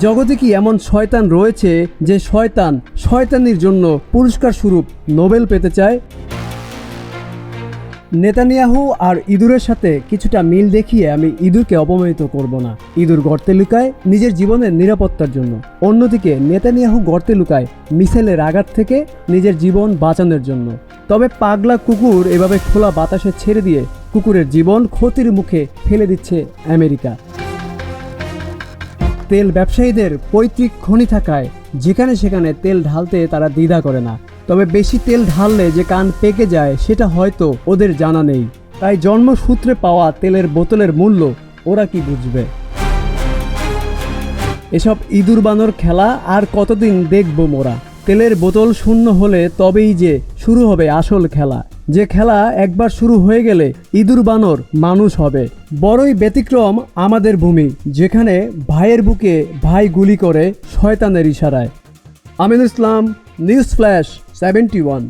জগতে কি এমন শয়তান রয়েছে যে শয়তান শয়তানির জন্য পুরস্কার স্বরূপ নোবেল পেতে চায়? নেতানিয়াহু আর ইঁদুরের সাথে কিছুটা মিল দেখিয়ে আমি ইঁদুরকে অপমানিত করব না। ইঁদুর গর্তে লুকায় নিজের জীবনের নিরাপত্তার জন্য, অন্যদিকে নেতানিয়াহু গর্তে লুকায় মিসাইলের আঘাত থেকে নিজের জীবন বাঁচানোর জন্য। তবে পাগলা কুকুর এভাবে খোলা বাতাসে ছেড়ে দিয়ে কুকুরের জীবন ক্ষতির মুখে ফেলে দিচ্ছে আমেরিকা। তেল ব্যবসায়ীদের পৈতৃক খনি থাকায় যেখানে সেখানে তেল ঢালতে তারা দ্বিধা করে না। তবে বেশি তেল ঢাললে যে কান পেকে যায় সেটা হয়তো ওদের জানা নেই। তাই জন্মসূত্রে পাওয়া তেলের বোতলের মূল্য ওরা কি বুঝবে? এসব ইঁদুর বানর খেলা আর কতদিন দেখবো মোরা? তেলের বোতল শূন্য হলে তবেই যে শুরু হবে আসল খেলা, যে খেলা একবার শুরু হয়ে গেলে ইঁদুর বানর মানুষ হবে। বড়ই ব্যতিক্রম আমাদের ভূমি, যেখানে ভাইয়ের বুকে ভাই গুলি করে শয়তানের ইশারায়। Aminul Islam, news flash 71।